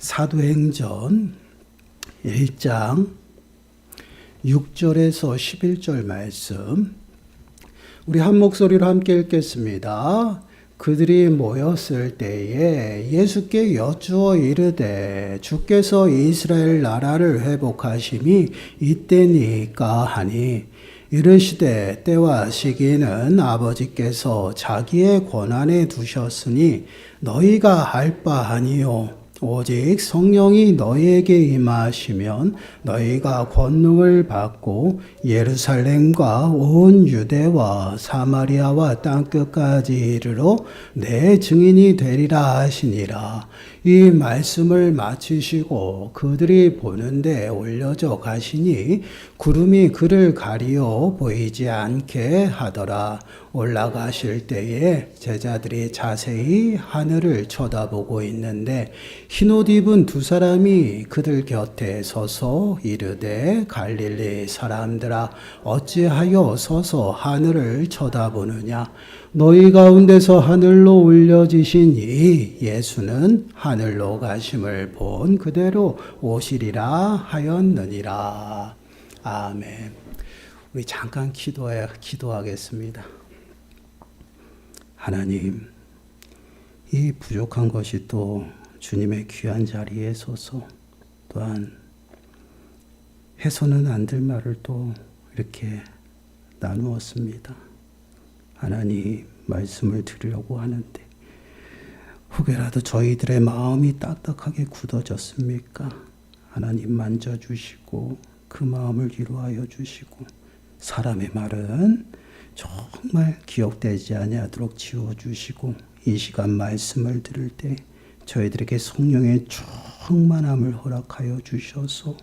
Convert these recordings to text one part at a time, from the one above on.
사도행전 1장 6절에서 11절 말씀 우리 한 목소리로 함께 읽겠습니다. 그들이 모였을 때에 예수께 여쭈어 이르되 주께서 이스라엘 나라를 회복하심이 이때니까 하니 이르시되 때와 시기는 아버지께서 자기의 권한에 두셨으니 너희가 알 바 아니요 오직 성령이 너희에게 임하시면 너희가 권능을 받고 예루살렘과 온 유대와 사마리아와 땅끝까지 이르러 내 증인이 되리라 하시니라. 이 말씀을 마치시고 그들이 보는데 올려져 가시니 구름이 그를 가리어 보이지 않게 하더라. 올라가실 때에 제자들이 자세히 하늘을 쳐다보고 있는데 흰옷 입은 두 사람이 그들 곁에 서서 이르되 갈릴리 사람들아 어찌하여 서서 하늘을 쳐다보느냐. 너희 가운데서 하늘로 올려지신 이 예수는 하늘로 가심을 본 그대로 오시리라 하였느니라. 아멘. 우리 잠깐 기도하겠습니다. 하나님, 이 부족한 것이 또 주님의 귀한 자리에 서서 또한 해서는 안 될 말을 또 이렇게 나누었습니다. 하나님, 말씀을 드리려고 하는데 혹여라도 저희들의 마음이 딱딱하게 굳어졌습니까? 하나님 만져주시고 그 마음을 위로하여 주시고 사람의 말은 정말 기억되지 아니하도록 지워주시고 이 시간 말씀을 들을 때 저희들에게 성령의 충만함을 허락하여 주셔서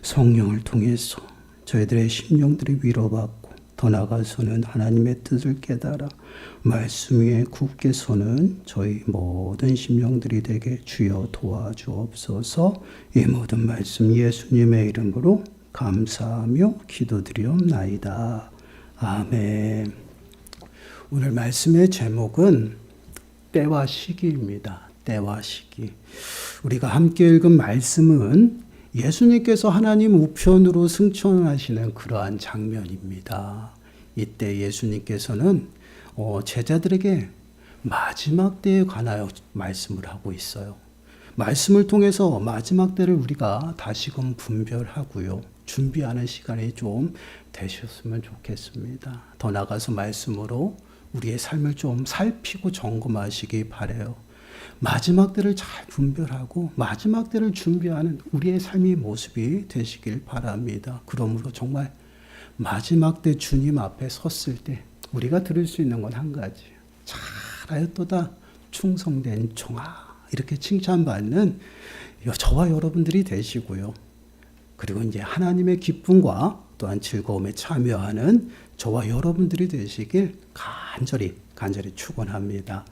성령을 통해서 저희들의 심령들이 위로받고 더 나아가서는 하나님의 뜻을 깨달아 말씀 위에 굳게 서는 저희 모든 심령들이 되게 주여 도와주옵소서. 이 모든 말씀 예수님의 이름으로 감사하며 기도드리옵나이다. 아멘. 오늘 말씀의 제목은 때와 시기입니다. 때와 시기. 우리가 함께 읽은 말씀은 예수님께서 하나님 우편으로 승천하시는 그러한 장면입니다. 이때 예수님께서는 제자들에게 마지막 때에 관하여 말씀을 하고 있어요. 말씀을 통해서 마지막 때를 우리가 다시금 분별하고요. 준비하는 시간이 좀 되셨으면 좋겠습니다. 더 나아가서 말씀으로 우리의 삶을 좀 살피고 점검하시기 바라요. 마지막 때를 잘 분별하고 마지막 때를 준비하는 우리의 삶의 모습이 되시길 바랍니다. 그러므로 정말 마지막 때 주님 앞에 섰을 때 우리가 들을 수 있는 건 한 가지. 잘하였도다 충성된 종아, 이렇게 칭찬받는 저와 여러분들이 되시고요. 그리고 이제 하나님의 기쁨과 또한 즐거움에 참여하는 저와 여러분들이 되시길 간절히 축원합니다.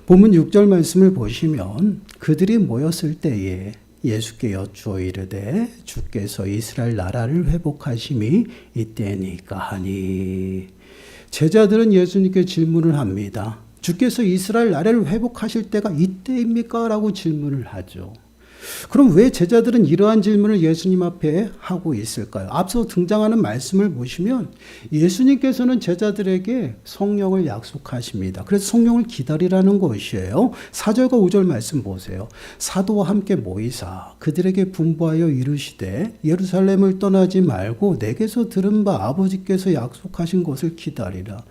본문 6절 말씀을 보시면 그들이 모였을 때에 예수께 여쭈어 이르되 주께서 이스라엘 나라를 회복하심이 이때니까 하니. 제자들은 예수님께 질문을 합니다. 주께서 이스라엘 나라를 회복하실 때가 이때입니까? 라고 질문을 하죠. 그럼 왜 제자들은 이러한 질문을 예수님 앞에 하고 있을까요? 앞서 등장하는 말씀을 보시면 예수님께서는 제자들에게 성령을 약속하십니다. 그래서 성령을 기다리라는 것이에요. 4절과 5절 말씀 보세요. 사도와 함께 모이사 그들에게 분부하여 이르시되 예루살렘을 떠나지 말고 내게서 들은 바 아버지께서 약속하신 것을 기다리라.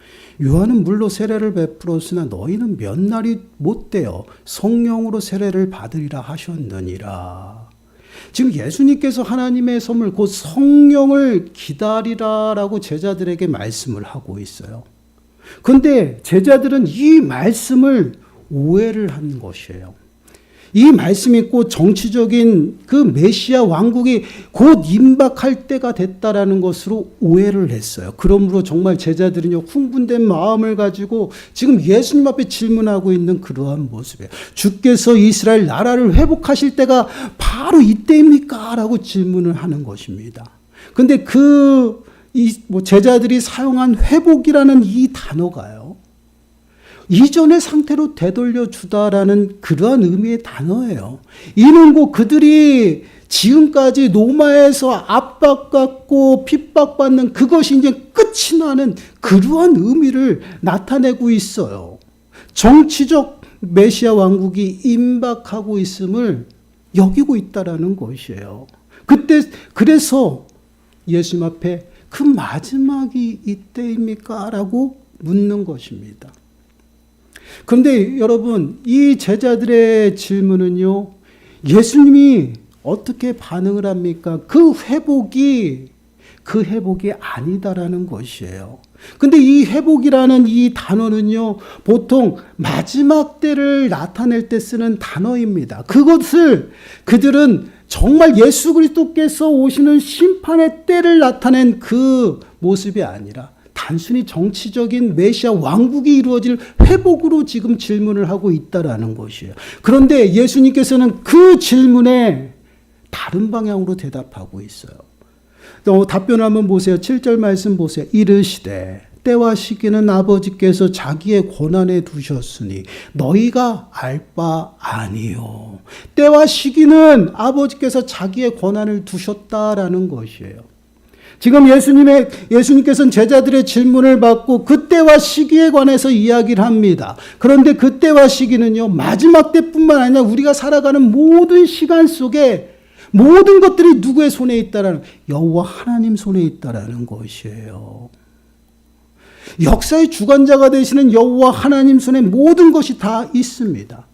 요한은 물로 세례를 베풀었으나 너희는 몇 날이 못되어 성령으로 세례를 받으리라 하셨느니라. 지금 예수님께서 하나님의 선물 곧 성령을 기다리라라고 제자들에게 말씀을 하고 있어요. 그런데 제자들은 이 말씀을 오해를 한 것이에요. 이 말씀이 곧 정치적인 그 메시아 왕국이 곧 임박할 때가 됐다라는 것으로 오해를 했어요. 그러므로 정말 제자들은요, 흥분된 마음을 가지고 지금 예수님 앞에 질문하고 있는 그러한 모습이에요. 주께서 이스라엘 나라를 회복하실 때가 바로 이때입니까? 라고 질문을 하는 것입니다. 근데 제자들이 사용한 회복이라는 이 단어가요, 이전의 상태로 되돌려 주다라는 그러한 의미의 단어예요. 이는 곧 그들이 지금까지 로마에서 압박받고 핍박받는 그것이 이제 끝이 나는 그러한 의미를 나타내고 있어요. 정치적 메시아 왕국이 임박하고 있음을 여기고 있다라는 것이에요. 그래서 예수님 앞에 그 마지막이 이때입니까? 라고 묻는 것입니다. 그런데 여러분, 이 제자들의 질문은요, 예수님이 어떻게 반응을 합니까? 그 회복이 아니다라는 것이에요. 근데 이 회복이라는 이 단어는요, 보통 마지막 때를 나타낼 때 쓰는 단어입니다. 그것을 그들은 정말 예수 그리스도께서 오시는 심판의 때를 나타낸 그 모습이 아니라 단순히 정치적인 메시아 왕국이 이루어질 회복으로 지금 질문을 하고 있다라는 것이에요. 그런데 예수님께서는 그 질문에 다른 방향으로 대답하고 있어요. 답변을 한번 보세요. 7절 말씀 보세요. 이르시되 때와 시기는 아버지께서 자기의 권한에 두셨으니 너희가 알 바 아니요. 때와 시기는 아버지께서 자기의 권한을 두셨다라는 것이에요. 지금 예수님께서는 제자들의 질문을 받고 그때와 시기에 관해서 이야기를 합니다. 그런데 그때와 시기는요, 마지막 때뿐만 아니라 우리가 살아가는 모든 시간 속에 모든 것들이 누구의 손에 있다라는, 여호와 하나님 손에 있다라는 것이에요. 역사의 주관자가 되시는 여호와 하나님 손에 모든 것이 다 있습니다.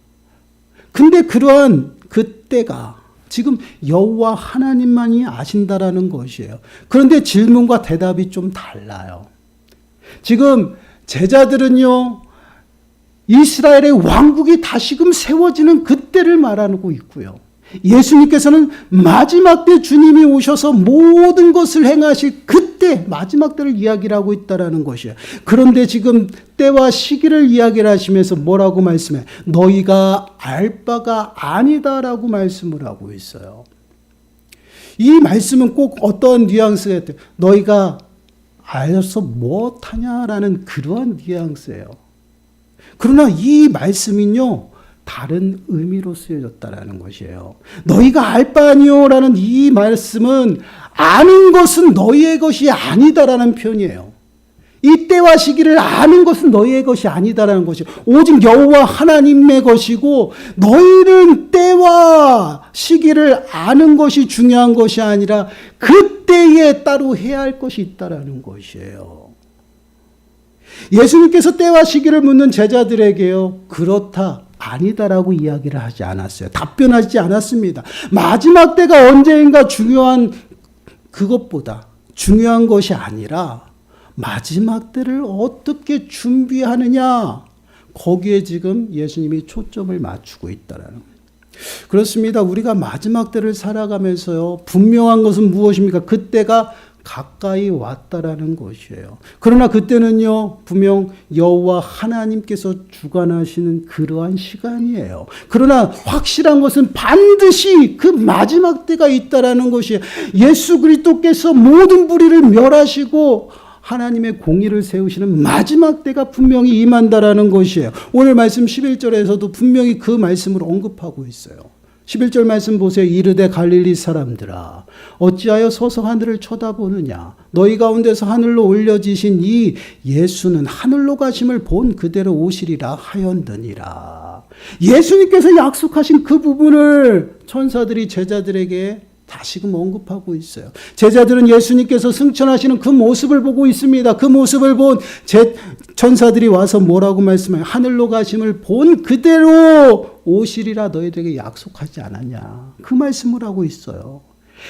근데 그러한 그때가 지금 여호와 하나님만이 아신다라는 것이에요. 그런데 질문과 대답이 좀 달라요. 지금 제자들은요, 이스라엘의 왕국이 다시금 세워지는 그때를 말하고 있고요. 예수님께서는 마지막 때 주님이 오셔서 모든 것을 행하실 그때, 마지막 때를 이야기를 하고 있다는 것이에요. 그런데 지금 때와 시기를 이야기를 하시면서 뭐라고 말씀해요? 너희가 알 바가 아니다라고 말씀을 하고 있어요. 이 말씀은 꼭 어떤 뉘앙스가 있대요. 너희가 알아서 못하냐라는 그러한 뉘앙스예요. 그러나 이 말씀은요, 다른 의미로 쓰여졌다라는 것이에요. 너희가 알 바 아니요라는 이 말씀은 아는 것은 너희의 것이 아니다라는 표현이에요. 이 때와 시기를 아는 것은 너희의 것이 아니다라는 것이에요. 오직 여호와 하나님의 것이고 너희는 때와 시기를 아는 것이 중요한 것이 아니라 그때에 따로 해야 할 것이 있다라는 것이에요. 예수님께서 때와 시기를 묻는 제자들에게요, 그렇다, 아니다라고 이야기를 하지 않았어요. 답변하지 않았습니다. 마지막 때가 언제인가 중요한 그것보다 중요한 것이 아니라 마지막 때를 어떻게 준비하느냐, 거기에 지금 예수님이 초점을 맞추고 있다라는 거예요. 그렇습니다. 우리가 마지막 때를 살아가면서요, 분명한 것은 무엇입니까? 그때가 가까이 왔다라는 것이에요. 그러나 그때는요, 분명 여호와 하나님께서 주관하시는 그러한 시간이에요. 그러나 확실한 것은 반드시 그 마지막 때가 있다라는 것이에요. 예수 그리스도께서 모든 불의를 멸하시고 하나님의 공의를 세우시는 마지막 때가 분명히 임한다라는 것이에요. 오늘 말씀 11절에서도 분명히 그 말씀을 언급하고 있어요. 11절 말씀 보세요. 이르되 갈릴리 사람들아, 어찌하여 서서 하늘을 쳐다보느냐? 너희 가운데서 하늘로 올려지신 이 예수는 하늘로 가심을 본 그대로 오시리라 하였느니라. 예수님께서 약속하신 그 부분을 천사들이 제자들에게 다시금 언급하고 있어요. 제자들은 예수님께서 승천하시는 그 모습을 보고 있습니다. 그 모습을 본 천사들이 와서 뭐라고 말씀해요? 하늘로 가심을 본 그대로 오시리라 너희들에게 약속하지 않았냐. 그 말씀을 하고 있어요.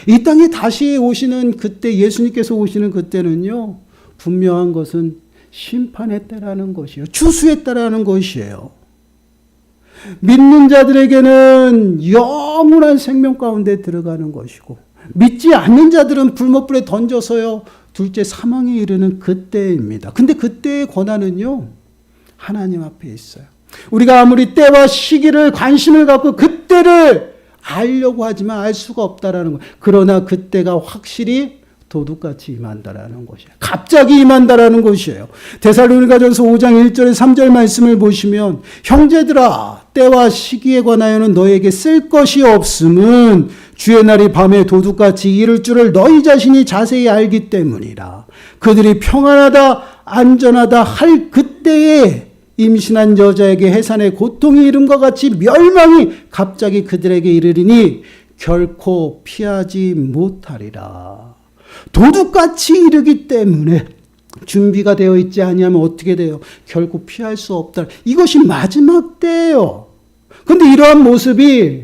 이 땅에 다시 오시는 그때, 예수님께서 오시는 그때는요, 분명한 것은 심판의 때라는 것이에요. 추수의 때라는 것이에요. 믿는 자들에게는 영원한 생명 가운데 들어가는 것이고, 믿지 않는 자들은 불못불에 던져서요, 둘째 사망에 이르는 그때입니다. 근데 그때의 권한은요, 하나님 앞에 있어요. 우리가 아무리 때와 시기를 관심을 갖고 그때를 알려고 하지만 알 수가 없다라는 거예요. 그러나 그때가 확실히 도둑같이 임한다라는 것이에요. 갑자기 임한다라는 것이에요. 데살로니가전서 5장 1절에 3절 말씀을 보시면 형제들아 때와 시기에 관하여는 너에게 쓸 것이 없음은 주의 날이 밤에 도둑같이 이를 줄을 너희 자신이 자세히 알기 때문이라. 그들이 평안하다 안전하다 할 그때에 임신한 여자에게 해산의 고통이 이름과 같이 멸망이 갑자기 그들에게 이르리니 결코 피하지 못하리라. 도둑같이 이르기 때문에 준비가 되어 있지 아니하면 어떻게 돼요? 결코 피할 수 없다. 이것이 마지막 때예요. 그런데 이러한 모습이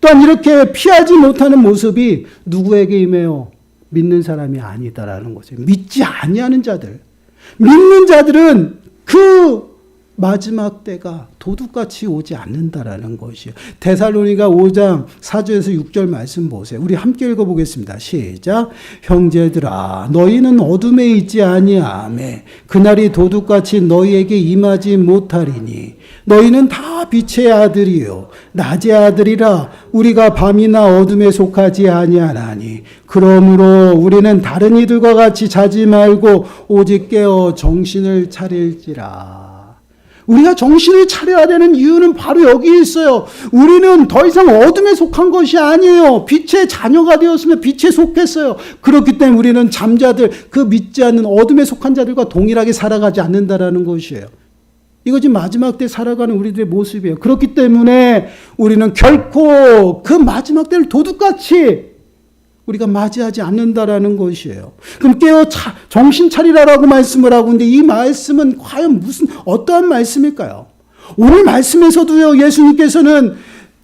또한 이렇게 피하지 못하는 모습이 누구에게 임해요? 믿는 사람이 아니다라는 거죠. 믿지 아니하는 자들. 믿는 자들은 그 마지막 때가 도둑같이 오지 않는다라는 것이에요. 데살로니가 5장 4절에서 6절 말씀 보세요. 우리 함께 읽어보겠습니다. 시작. 형제들아 너희는 어둠에 있지 아니하매 그날이 도둑같이 너희에게 임하지 못하리니 너희는 다 빛의 아들이요 낮의 아들이라. 우리가 밤이나 어둠에 속하지 아니하나니 그러므로 우리는 다른 이들과 같이 자지 말고 오직 깨어 정신을 차릴지라. 우리가 정신을 차려야 되는 이유는 바로 여기 있어요. 우리는 더 이상 어둠에 속한 것이 아니에요. 빛의 자녀가 되었으며 빛에 속했어요. 그렇기 때문에 우리는 잠자들, 그 믿지 않는 어둠에 속한 자들과 동일하게 살아가지 않는다라는 것이에요. 이것이 마지막 때 살아가는 우리들의 모습이에요. 그렇기 때문에 우리는 결코 그 마지막 때를 도둑같이 우리가 맞이하지 않는다라는 것이에요. 그럼 깨어 정신 차리라라고 말씀을 하고 있는데 이 말씀은 과연 어떠한 말씀일까요? 오늘 말씀에서도요, 예수님께서는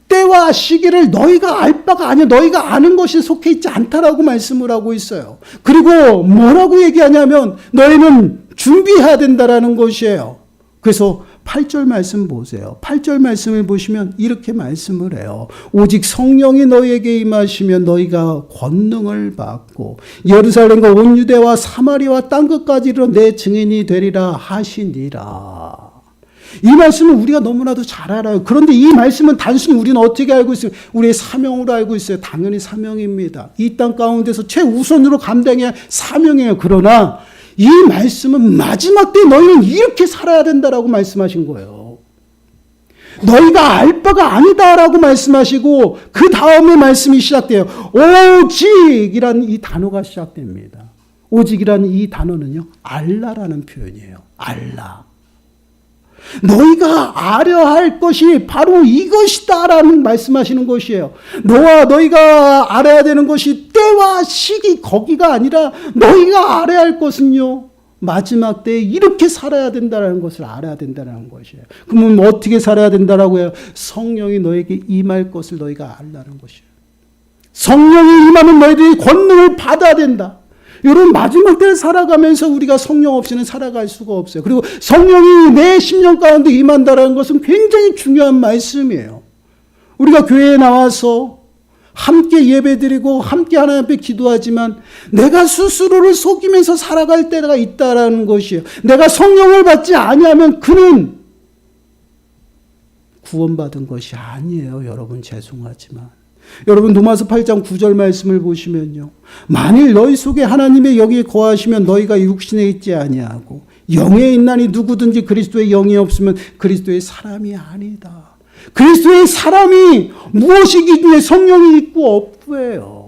때와 시기를 너희가 알 바가 아니야, 너희가 아는 것이 속해 있지 않다라고 말씀을 하고 있어요. 그리고 뭐라고 얘기하냐면 너희는 준비해야 된다라는 것이에요. 그래서 8절 말씀 보세요. 8절 말씀을 보시면 이렇게 말씀을 해요. 오직 성령이 너희에게 임하시면 너희가 권능을 받고 예루살렘과 온 유대와 사마리아와 땅끝까지 이르러 내 증인이 되리라 하시니라. 이 말씀은 우리가 너무나도 잘 알아요. 그런데 이 말씀은 단순히 우리는 어떻게 알고 있어요? 우리의 사명으로 알고 있어요. 당연히 사명입니다. 이 땅 가운데서 최우선으로 감당해야 할 사명이에요. 그러나 이 말씀은 마지막 때 너희는 이렇게 살아야 된다라고 말씀하신 거예요. 너희가 알 바가 아니다라고 말씀하시고 그 다음에 말씀이 시작돼요. 오직이라는 이 단어가 시작됩니다. 오직이라는 이 단어는요, 알라라는 표현이에요. 알라. 너희가 알아야 할 것이 바로 이것이다라는 말씀하시는 것이에요. 너희가 알아야 되는 것이 때와 시기 거기가 아니라 너희가 알아야 할 것은요, 마지막 때에 이렇게 살아야 된다는 것을 알아야 된다는 것이에요. 그러면 어떻게 살아야 된다라고 해요? 성령이 너에게 임할 것을 너희가 알라는 것이에요. 성령이 임하면 너희들이 권능을 받아야 된다. 이런 마지막 때를 살아가면서 우리가 성령 없이는 살아갈 수가 없어요. 그리고 성령이 내 심령 가운데 임한다는 것은 굉장히 중요한 말씀이에요. 우리가 교회에 나와서 함께 예배드리고 함께 하나님 앞에 기도하지만 내가 스스로를 속이면서 살아갈 때가 있다라는 것이에요. 내가 성령을 받지 아니하면 그는 구원받은 것이 아니에요. 여러분, 죄송하지만. 여러분, 로마서 8장 9절 말씀을 보시면요, 만일 너희 속에 하나님의 영이 거하시면 너희가 육신에 있지 아니하고 영에 있나니 누구든지 그리스도의 영이 없으면 그리스도의 사람이 아니다. 그리스도의 사람이 무엇이기에 성령이 있고 없고예요.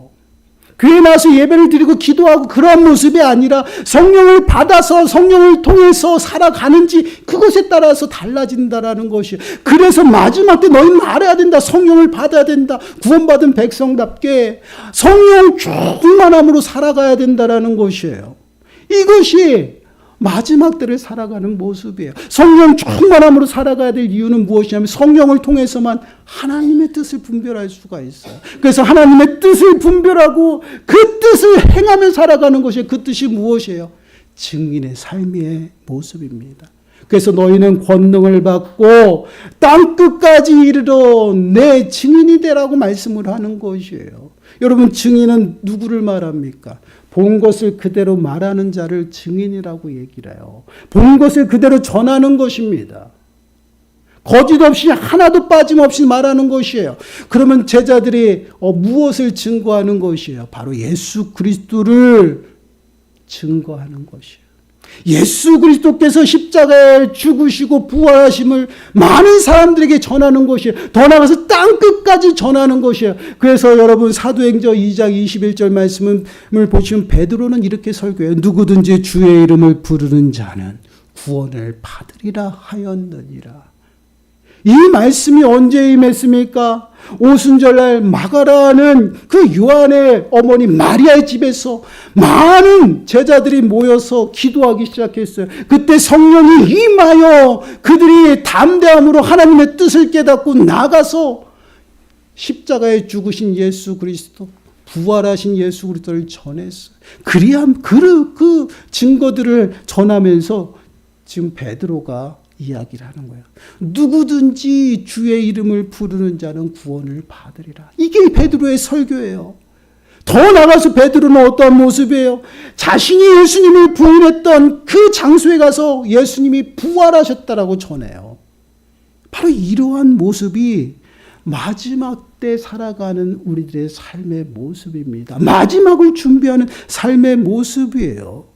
교회에 나와서 예배를 드리고 기도하고 그러한 모습이 아니라 성령을 받아서 성령을 통해서 살아가는지 그것에 따라서 달라진다라는 것이에요. 그래서 마지막 때 너희는 알아야 된다. 성령을 받아야 된다. 구원받은 백성답게 성령 충만함으로 살아가야 된다라는 것이에요. 이것이 마지막 때를 살아가는 모습이에요. 성령 충만함으로 살아가야 될 이유는 무엇이냐면 성령을 통해서만 하나님의 뜻을 분별할 수가 있어요. 그래서 하나님의 뜻을 분별하고 그 뜻을 행하며 살아가는 것이, 그 뜻이 무엇이에요? 증인의 삶의 모습입니다. 그래서 너희는 권능을 받고 땅끝까지 이르러 내 증인이 되라고 말씀을 하는 것이에요. 여러분, 증인은 누구를 말합니까? 본 것을 그대로 말하는 자를 증인이라고 얘기를 해요. 본 것을 그대로 전하는 것입니다. 거짓 없이 하나도 빠짐없이 말하는 것이에요. 그러면 제자들이 무엇을 증거하는 것이에요? 바로 예수 그리스도를 증거하는 것이에요. 예수 그리스도께서 십자가에 죽으시고 부활하심을 많은 사람들에게 전하는 것이에요. 더 나아가서 땅끝까지 전하는 것이에요. 그래서 여러분 사도행전 2장 21절 말씀을 보시면 베드로는 이렇게 설교해요. 누구든지 주의 이름을 부르는 자는 구원을 받으리라 하였느니라. 이 말씀이 언제 임했습니까? 오순절날 마가라는 그 요한의 어머니 마리아의 집에서 많은 제자들이 모여서 기도하기 시작했어요. 그때 성령이 임하여 그들이 담대함으로 하나님의 뜻을 깨닫고 나가서 십자가에 죽으신 예수 그리스도, 부활하신 예수 그리스도를 전했어요. 그리함 그 증거들을 전하면서 지금 베드로가 이야기를 하는 거예요. 누구든지 주의 이름을 부르는 자는 구원을 받으리라. 이게 베드로의 설교예요. 더 나가서 베드로는 어떠한 모습이에요? 자신이 예수님을 부인했던 그 장소에 가서 예수님이 부활하셨다라고 전해요. 바로 이러한 모습이 마지막 때 살아가는 우리들의 삶의 모습입니다. 마지막을 준비하는 삶의 모습이에요.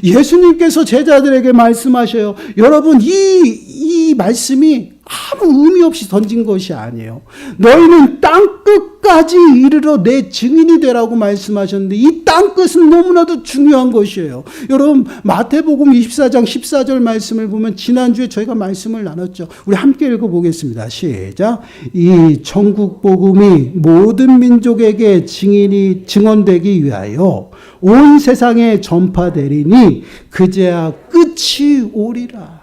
예수님께서 제자들에게 말씀하셔요. 여러분, 이 말씀이 아무 의미 없이 던진 것이 아니에요. 너희는 땅끝까지 이르러 내 증인이 되라고 말씀하셨는데 이 땅끝은 너무나도 중요한 것이에요. 여러분, 마태복음 24장 14절 말씀을 보면 지난주에 저희가 말씀을 나눴죠. 우리 함께 읽어보겠습니다. 시작. 이 천국 복음이 모든 민족에게 증언되기 위하여 온 세상에 전파되리니 그제야 끝이 오리라.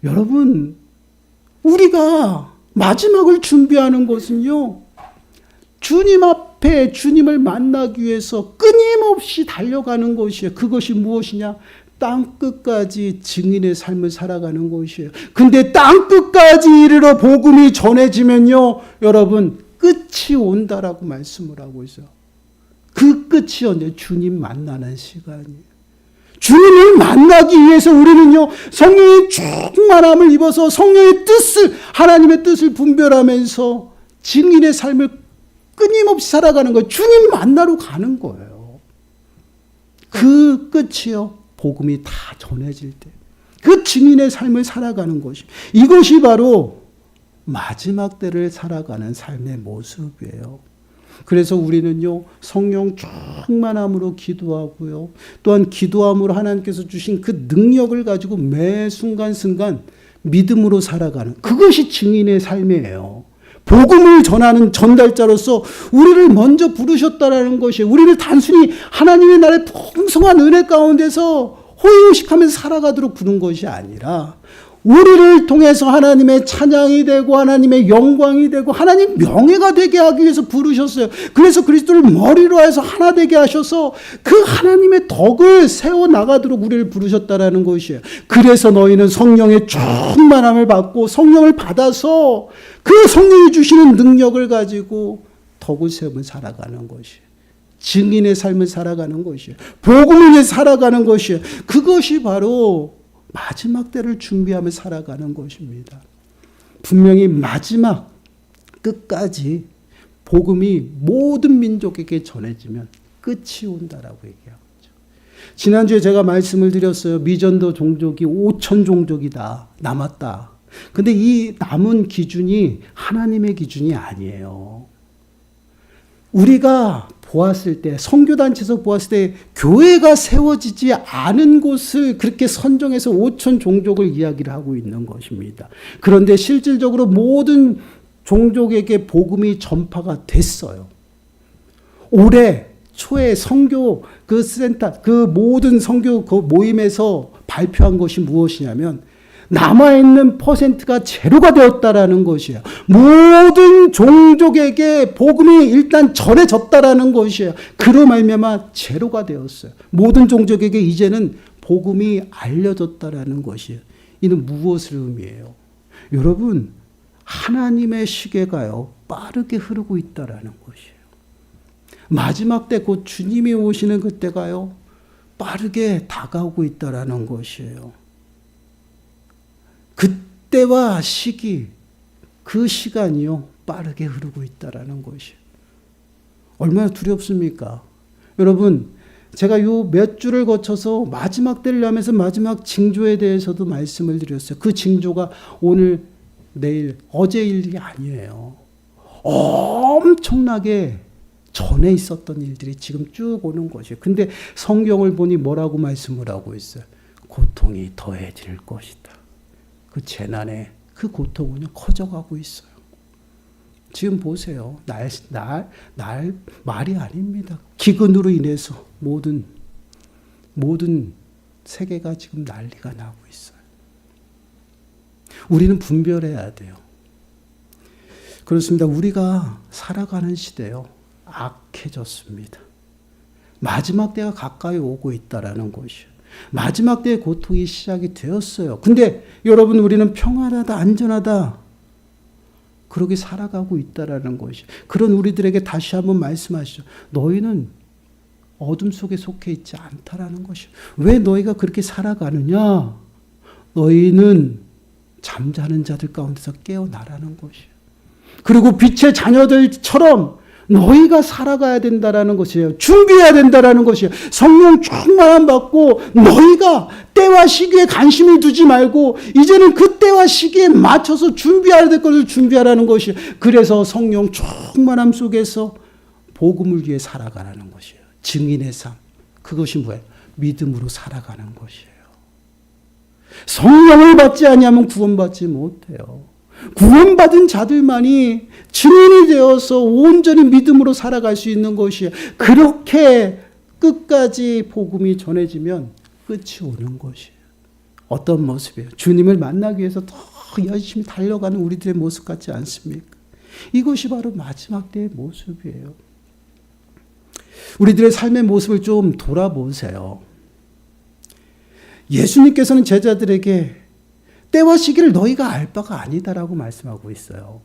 여러분, 우리가 마지막을 준비하는 것은요, 주님 앞에 주님을 만나기 위해서 끊임없이 달려가는 것이에요. 그것이 무엇이냐? 땅끝까지 증인의 삶을 살아가는 것이에요. 근데 땅끝까지 이르러 복음이 전해지면요, 여러분, 끝이 온다라고 말씀을 하고 있어요. 그 끝이 언제? 주님 만나는 시간이에요. 주님을 만나기 위해서 우리는요, 성령의 충만함을 입어서 성령의 뜻을, 하나님의 뜻을 분별하면서 증인의 삶을 끊임없이 살아가는 거예요. 주님 만나러 가는 거예요. 그 끝이요, 복음이 다 전해질 때. 그 증인의 삶을 살아가는 것이. 이것이 바로 마지막 때를 살아가는 삶의 모습이에요. 그래서 우리는요, 성령 충만함으로 기도하고요, 또한 기도함으로 하나님께서 주신 그 능력을 가지고 매 순간순간 믿음으로 살아가는, 그것이 증인의 삶이에요. 복음을 전하는 전달자로서 우리를 먼저 부르셨다라는 것이에요. 우리를 단순히 하나님의 나라의 풍성한 은혜 가운데서 호의호식하면서 살아가도록 부른 것이 아니라 우리를 통해서 하나님의 찬양이 되고 하나님의 영광이 되고 하나님 명예가 되게 하기 위해서 부르셨어요. 그래서 그리스도를 머리로 해서 하나 되게 하셔서 그 하나님의 덕을 세워나가도록 우리를 부르셨다라는 것이에요. 그래서 너희는 성령의 충만함을 받고 성령을 받아서 그 성령이 주시는 능력을 가지고 덕을 세우며 살아가는 것이에요. 증인의 삶을 살아가는 것이에요. 복음을 위해 살아가는 것이에요. 그것이 바로 마지막 때를 준비하며 살아가는 것입니다. 분명히 마지막 끝까지 복음이 모든 민족에게 전해지면 끝이 온다라고 얘기하고 있죠. 지난주에 제가 말씀을 드렸어요. 미전도 종족이 5천 종족이다. 남았다. 근데 이 남은 기준이 하나님의 기준이 아니에요. 우리가 보았을 때, 선교단체에서 보았을 때 교회가 세워지지 않은 곳을 그렇게 선정해서 5천 종족을 이야기를 하고 있는 것입니다. 그런데 실질적으로 모든 종족에게 복음이 전파가 됐어요. 올해 초에 선교 그 센터, 그 모든 선교 그 모임에서 발표한 것이 무엇이냐면 남아있는 퍼센트가 제로가 되었다라는 것이에요. 모든 종족에게 복음이 일단 전해졌다라는 것이에요. 그로 말미암아 제로가 되었어요. 모든 종족에게 이제는 복음이 알려졌다라는 것이에요. 이는 무엇을 의미해요? 여러분, 하나님의 시계가요, 빠르게 흐르고 있다라는 것이에요. 마지막 때 곧 주님이 오시는 그때가요, 빠르게 다가오고 있다라는 것이에요. 때와 시기, 그 시간이요 빠르게 흐르고 있다라는 것이요. 얼마나 두렵습니까? 여러분, 제가 요 몇 주를 거쳐서 마지막 때를 하면서 마지막 징조에 대해서도 말씀을 드렸어요. 그 징조가 오늘, 내일, 어제 일이 아니에요. 엄청나게 전에 있었던 일들이 지금 쭉 오는 것이에요. 근데 성경을 보니 뭐라고 말씀을 하고 있어요? 고통이 더해질 것이다. 그 재난의 그 고통은요 커져가고 있어요. 지금 보세요. 말이 아닙니다. 기근으로 인해서 모든 세계가 지금 난리가 나고 있어요. 우리는 분별해야 돼요. 그렇습니다. 우리가 살아가는 시대요. 악해졌습니다. 마지막 때가 가까이 오고 있다라는 것이요. 마지막 때의 고통이 시작이 되었어요. 근데 여러분, 우리는 평안하다, 안전하다, 그렇게 살아가고 있다라는 것이. 그런 우리들에게 다시 한번 말씀하시죠. 너희는 어둠 속에 속해 있지 않다라는 것이. 왜 너희가 그렇게 살아가느냐? 너희는 잠자는 자들 가운데서 깨어나라는 것이에요. 그리고 빛의 자녀들처럼 너희가 살아가야 된다라는 것이에요. 준비해야 된다라는 것이에요. 성령 충만함 받고 너희가 때와 시기에 관심을 두지 말고 이제는 그 때와 시기에 맞춰서 준비해야 될 것을 준비하라는 것이에요. 그래서 성령 충만함 속에서 복음을 위해 살아가라는 것이에요. 증인의 삶. 그것이 뭐예요? 믿음으로 살아가는 것이에요. 성령을 받지 아니하면 구원받지 못해요. 구원받은 자들만이 증인이 되어서 온전히 믿음으로 살아갈 수 있는 것이에요. 그렇게 끝까지 복음이 전해지면 끝이 오는 것이에요. 어떤 모습이에요? 주님을 만나기 위해서 더 열심히 달려가는 우리들의 모습 같지 않습니까? 이것이 바로 마지막 때의 모습이에요. 우리들의 삶의 모습을 좀 돌아보세요. 예수님께서는 제자들에게 때와 시기를 너희가 알 바가 아니다라고 말씀하고 있어요.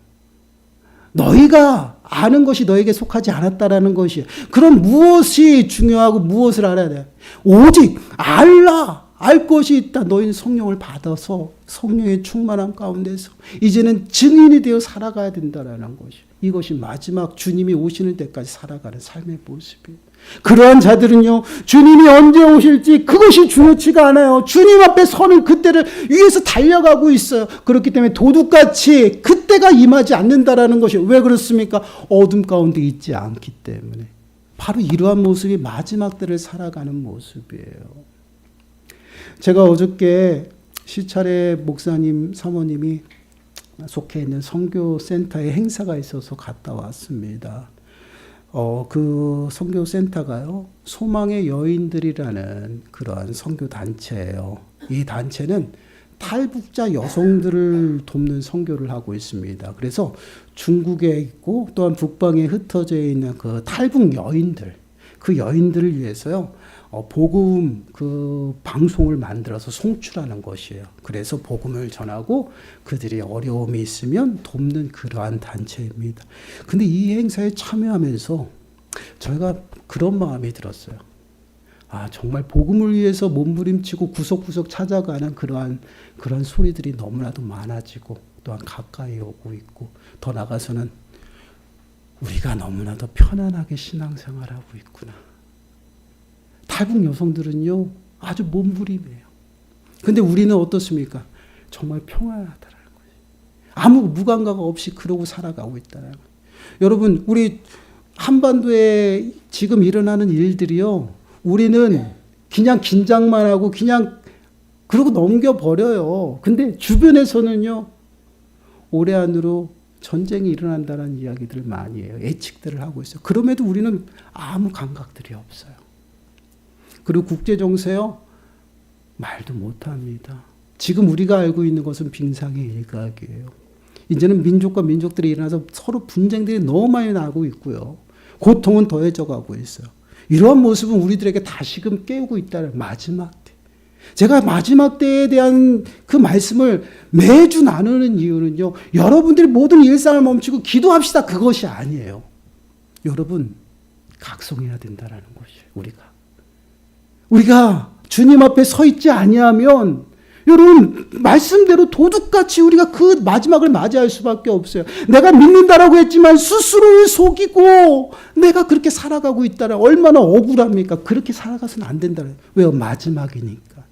너희가 아는 것이 너에게 속하지 않았다라는 것이에요. 그럼 무엇이 중요하고 무엇을 알아야 돼? 오직 알 것이 있다. 너희는 성령을 받아서 성령의 충만함 가운데서 이제는 증인이 되어 살아가야 된다라는 것이. 이것이 마지막 주님이 오시는 때까지 살아가는 삶의 모습이에요. 그러한 자들은요, 주님이 언제 오실지 그것이 중요치가 않아요. 주님 앞에 서는 그때를 위해서 달려가고 있어요. 그렇기 때문에 도둑같이 그때가 임하지 않는다라는 것이. 왜 그렇습니까? 어둠 가운데 있지 않기 때문에. 바로 이러한 모습이 마지막 때를 살아가는 모습이에요. 제가 어저께 시찰의 목사님, 사모님이 속해 있는 선교센터에 행사가 있어서 갔다 왔습니다. 그 선교센터가요, 소망의 여인들이라는 그러한 선교단체예요. 이 단체는 탈북자 여성들을 돕는 선교를 하고 있습니다. 그래서 중국에 있고 또한 북방에 흩어져 있는 그 탈북 여인들, 그 여인들을 위해서요, 복음 그 방송을 만들어서 송출하는 것이에요. 그래서 복음을 전하고 그들이 어려움이 있으면 돕는 그러한 단체입니다. 근데 이 행사에 참여하면서 저희가 그런 마음이 들었어요. 정말 복음을 위해서 몸부림치고 구석구석 찾아가는 그러한 소리들이 너무나도 많아지고 또한 가까이 오고 있고, 더 나아가서는 우리가 너무나도 편안하게 신앙생활하고 있구나. 탈북 여성들은요, 아주 몸부림해요. 근데 우리는 어떻습니까? 정말 평안하다라는 거예요. 아무 무감각 없이 그러고 살아가고 있다는 거예요. 여러분, 우리 한반도에 지금 일어나는 일들이요, 우리는 그냥 긴장만 하고 그냥 그러고 넘겨버려요. 근데 주변에서는요, 올해 안으로 전쟁이 일어난다는 이야기들을 많이 해요. 예측들을 하고 있어요. 그럼에도 우리는 아무 감각들이 없어요. 그리고 국제정세요, 말도 못합니다. 지금 우리가 알고 있는 것은 빙상의 일각이에요. 이제는 민족과 민족들이 일어나서 서로 분쟁들이 너무 많이 나고 있고요. 고통은 더해져 가고 있어요. 이러한 모습은 우리들에게 다시금 깨우고 있다는 마지막 때. 제가 마지막 때에 대한 그 말씀을 매주 나누는 이유는요, 여러분들이 모든 일상을 멈추고 기도합시다, 그것이 아니에요. 여러분, 각성해야 된다는 것이에요. 우리가 주님 앞에 서 있지 아니하면 여러분, 말씀대로 도둑같이 우리가 그 마지막을 맞이할 수밖에 없어요. 내가 믿는다라고 했지만 스스로를 속이고 내가 그렇게 살아가고 있다라 얼마나 억울합니까? 그렇게 살아가서는 안 된다. 왜요? 마지막이니까.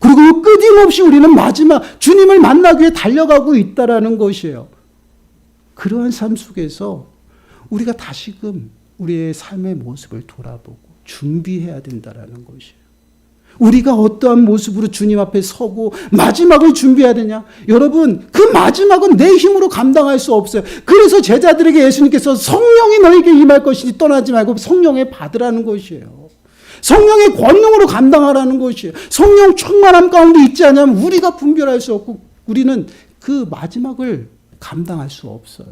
그리고 끊임없이 우리는 마지막 주님을 만나기 위해 달려가고 있다라는 것이에요. 그러한 삶 속에서 우리가 다시금 우리의 삶의 모습을 돌아보고 준비해야 된다라는 것이에요. 우리가 어떠한 모습으로 주님 앞에 서고 마지막을 준비해야 되냐? 여러분, 그 마지막은 내 힘으로 감당할 수 없어요. 그래서 제자들에게 예수님께서 성령이 너에게 임할 것이니 떠나지 말고 성령에 받으라는 것이에요. 성령의 권능으로 감당하라는 것이에요. 성령 충만함 가운데 있지 않으면 우리가 분별할 수 없고 우리는 그 마지막을 감당할 수 없어요.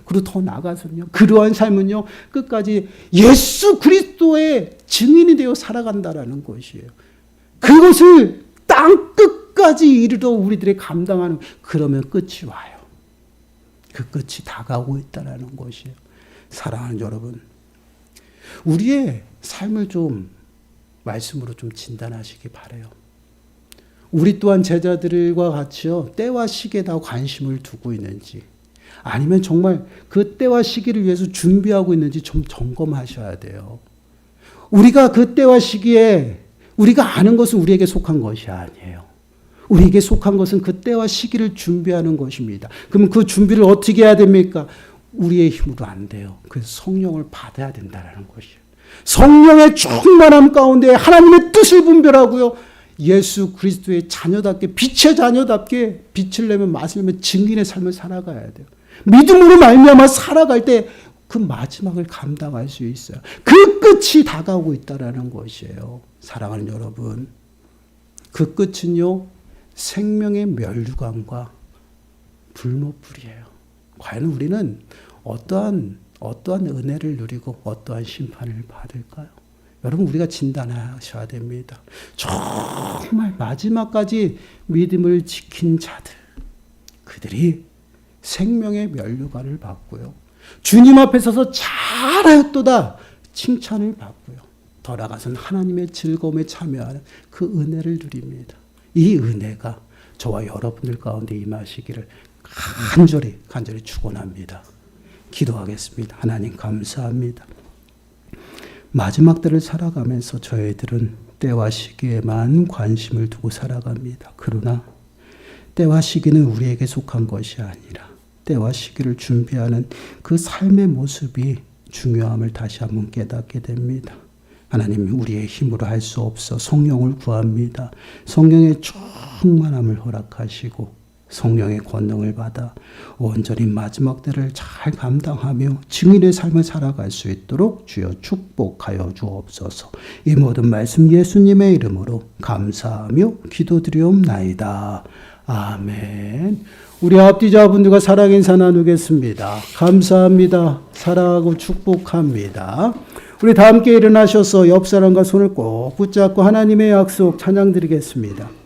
그리고 더 나아가서는요, 그러한 삶은요, 끝까지 예수 그리스도의 증인이 되어 살아간다라는 것이에요. 그것을 땅 끝까지 이르러 우리들이 감당하는, 그러면 끝이 와요. 그 끝이 다가오고 있다라는 것이에요. 사랑하는 여러분, 우리의 삶을 좀 말씀으로 좀 진단하시기 바라요. 우리 또한 제자들과 같이요, 때와 시기에 다 관심을 두고 있는지, 아니면 정말 그 때와 시기를 위해서 준비하고 있는지 좀 점검하셔야 돼요. 우리가 그 때와 시기에 우리가 아는 것은 우리에게 속한 것이 아니에요. 우리에게 속한 것은 그 때와 시기를 준비하는 것입니다. 그럼 그 준비를 어떻게 해야 됩니까? 우리의 힘으로 안 돼요. 그래서 성령을 받아야 된다는 것이에요. 성령의 충만함 가운데 하나님의 뜻을 분별하고요, 예수 그리스도의 자녀답게, 빛의 자녀답게 빛을 내면 맛을 내면 증인의 삶을 살아가야 돼요. 믿음으로 말미암아 살아갈 때 그 마지막을 감당할 수 있어요. 그 끝이 다가오고 있다는 것이에요. 사랑하는 여러분, 그 끝은요, 생명의 멸류관과 불못불이에요. 과연 우리는 어떠한 은혜를 누리고 어떠한 심판을 받을까요? 여러분, 우리가 진단하셔야 됩니다. 정말 마지막까지 믿음을 지킨 자들, 그들이 생명의 멸류관을 받고요, 주님 앞에 서서 잘하였도다 칭찬을 받고요, 더 나아가서는 하나님의 즐거움에 참여하는 그 은혜를 누립니다. 이 은혜가 저와 여러분들 가운데 임하시기를 간절히 축원합니다. 기도하겠습니다. 하나님 감사합니다. 마지막 때를 살아가면서 저희들은 때와 시기에만 관심을 두고 살아갑니다. 그러나 때와 시기는 우리에게 속한 것이 아니라 때와 시기를 준비하는 그 삶의 모습이 중요함을 다시 한번 깨닫게 됩니다. 하나님, 우리의 힘으로 할 수 없어 성령을 구합니다. 성령의 충만함을 허락하시고 성령의 권능을 받아 온전히 마지막 때를 잘 감당하며 증인의 삶을 살아갈 수 있도록 주여 축복하여 주옵소서. 이 모든 말씀 예수님의 이름으로 감사하며 기도드리옵나이다. 아멘. 우리 앞뒤자분들과 사랑 인사 나누겠습니다. 감사합니다. 사랑하고 축복합니다. 우리 다 함께 일어나셔서 옆 사람과 손을 꼭 붙잡고 하나님의 약속 찬양 드리겠습니다.